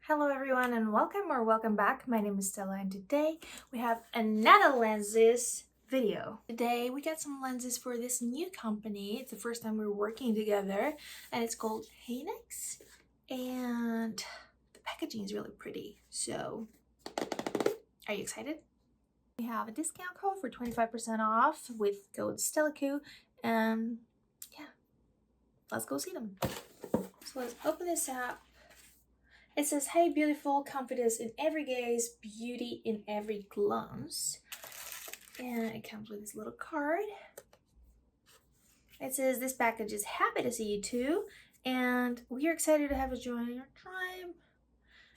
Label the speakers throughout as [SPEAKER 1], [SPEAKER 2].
[SPEAKER 1] Hello everyone and welcome back. My name is Stella and today we have another lenses video. Today we got some lenses for this new company. It's the first time we're working together and it's called HANIIX and the packaging is really pretty. So are you excited? We have a discount code for 25% off with code STELLA KU and yeah, let's go see them. So let's open this up. It says, "Hey beautiful, confidence in every gaze, beauty in every glance." And it comes with this little card. It says, "This package is happy to see you too, and we are excited to have you join our tribe."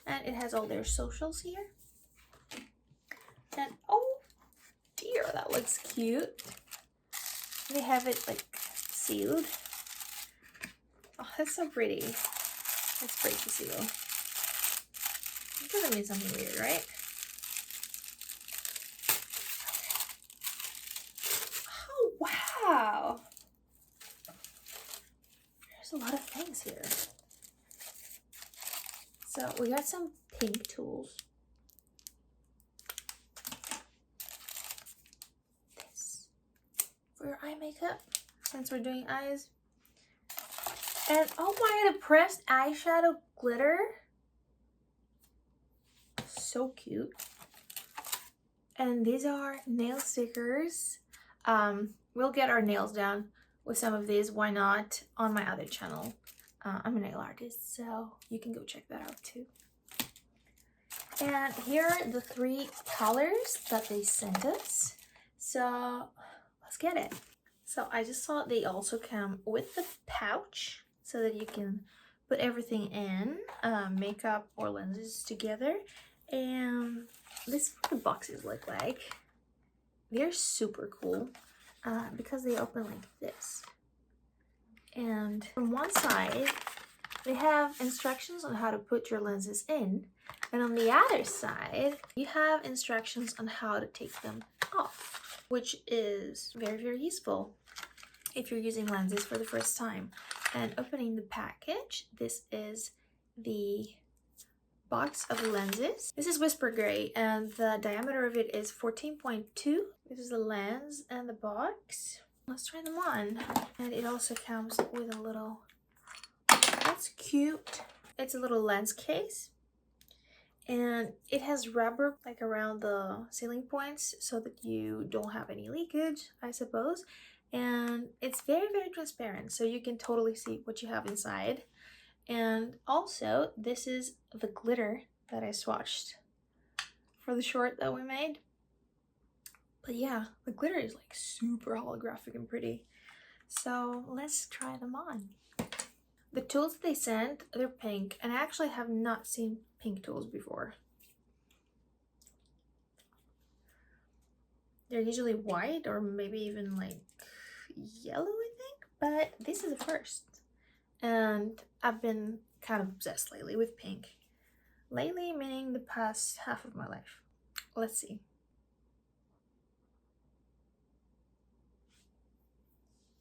[SPEAKER 1] And it has all their socials here. And oh dear, that looks cute. They have it like sealed. Oh, that's so pretty. It's pretty to seal. It doesn't mean something weird, right? Oh, wow! There's a lot of things here. So we got some pink tools. This for your eye makeup, since we're doing eyes. And oh my, the pressed eyeshadow glitter. So cute. And these are nail stickers. We'll get our nails done with some of these, why not, on my other channel. I'm a nail artist, so you can go check that out too. And here are the 3 colors that they sent us. So let's get it. So I just saw they also come with the pouch so that you can put everything in, makeup or lenses together. And this is what the boxes look like. They're super cool because they open like this. And from one side, they have instructions on how to put your lenses in. And on the other side, you have instructions on how to take them off, which is very, very useful if you're using lenses for the first time. And opening the package, this is the box of lenses. This is Whisper Gray and the diameter of it is 14.2. This is the lens and the box. Let's try them on. And it also comes with a little, that's cute. It's a little lens case. And it has rubber like around the sealing points so that you don't have any leakage, I suppose. And it's very, very transparent, so you can totally see what you have inside. And also, this is the glitter that I swatched for the short that we made. But yeah, the glitter is like super holographic and pretty. So let's try them on. The tools that they sent, they're pink, and I actually have not seen pink tools before. They're usually white or maybe even like yellow, I think, but this is the first. And I've been kind of obsessed lately with pink. Lately meaning the past half of my life. Let's see.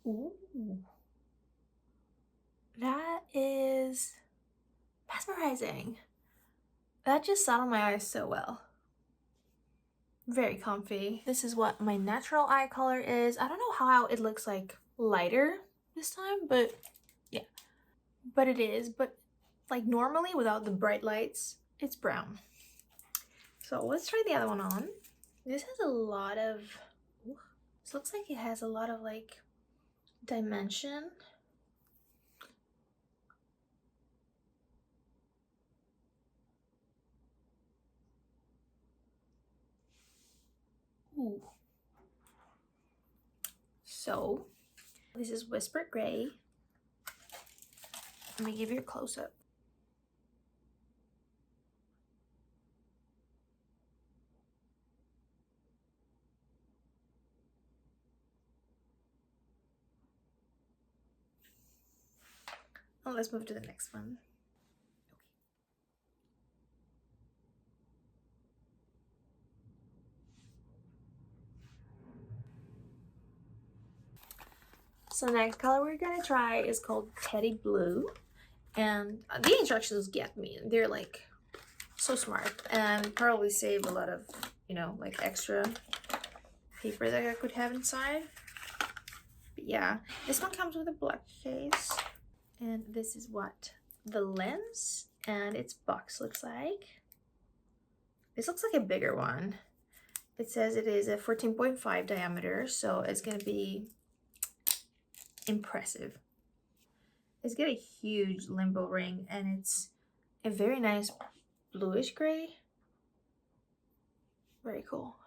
[SPEAKER 1] Ooh. That is mesmerizing. That just sat on my eyes so well. Very comfy. This is what my natural eye color is. I don't know how it looks like lighter this time, but yeah. But it is, but like normally without the bright lights, it's brown. So let's try the other one on. This has a lot of, this looks like it has a lot of like dimension. Ooh. So this is Whisper Gray. Let me give you a close-up. Oh, let's move to the next one. So the next color we're gonna try is called Teddy Blue. And the instructions get me. They're like So smart, and probably save a lot of, you know, like extra paper that I could have inside. But yeah, this one comes with a black case, and this is what the lens and its box looks like. This looks like a bigger one. It says it is a 14.5 diameter, so it's gonna be impressive. It's got a huge limbo ring, and it's a very nice bluish gray. Very cool.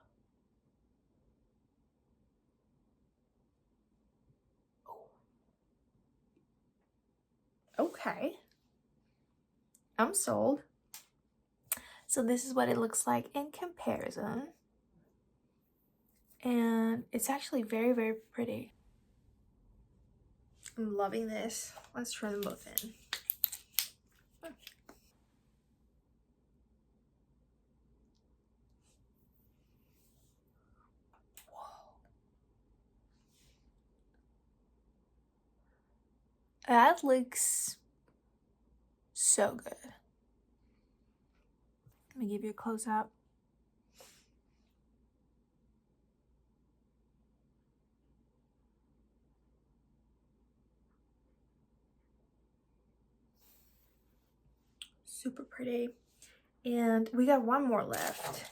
[SPEAKER 1] Okay, I'm sold. So this is what it looks like in comparison, and it's actually very, very pretty. I'm loving this. Let's try them both in. Whoa. That looks so good. Let me give you a close-up. Super pretty. And we got one more left.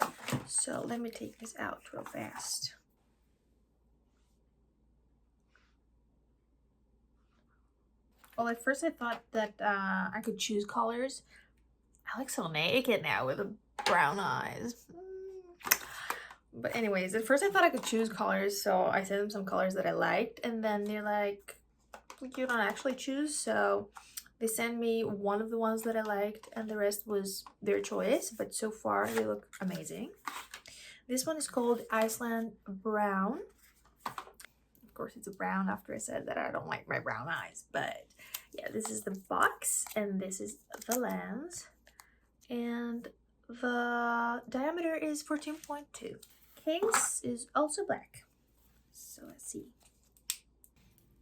[SPEAKER 1] So let me take this out real fast. Well, at first I thought that I could choose colors. I look so naked now with the brown eyes. But anyways, at first I thought I could choose colors, so I sent them some colors that I liked, and then they're like, you don't actually choose, so they sent me one of the ones that I liked, and the rest was their choice, but so far they look amazing. This one is called Iceland Brown. Of course, it's a brown after I said that I don't like my brown eyes, but yeah, this is the box, and this is the lens, and the diameter is 14.2. Case is also black. So let's see.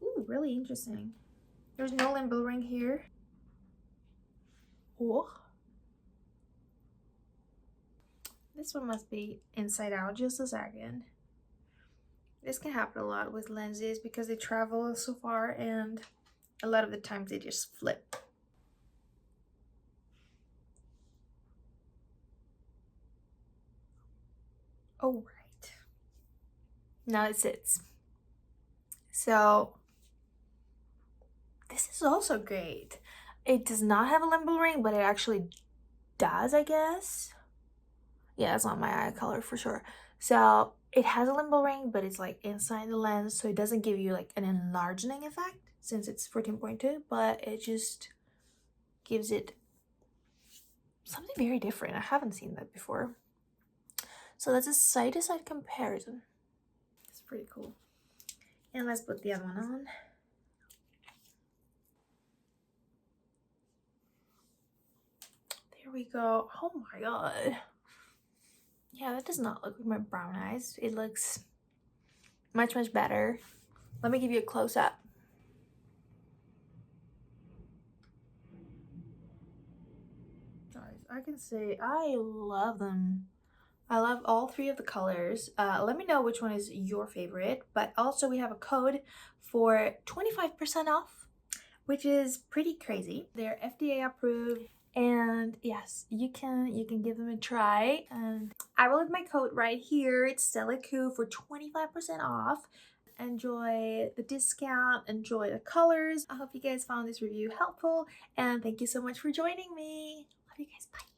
[SPEAKER 1] Ooh, really interesting. There's no limbo ring here. Oh. This one must be inside out. Just a second. This can happen a lot with lenses because they travel so far, and a lot of the times they just flip. Oh, right. Now it sits. So this is also great. It does not have a limbo ring, but it actually does, I guess. Yeah, it's not my eye color for sure. So it has a limbo ring, but it's like inside the lens, so it doesn't give you like an enlarging effect since it's 14.2, but it just gives it something very different. I haven't seen that before. So that's a side-to-side comparison. It's pretty cool. And let's put the other one on. There we go. Oh my god. Yeah, that does not look like my brown eyes. It looks much, much better. Let me give you a close-up. Guys, I can say I love them. I love all three of the colors. Let me know which one is your favorite, but also we have a code for 25% off, which is pretty crazy. They're FDA approved, and yes, you can give them a try. And I will leave my code right here. It's STELLA KU for 25% off. Enjoy the discount, enjoy the colors. I hope you guys found this review helpful, and thank you so much for joining me. Love you guys. Bye.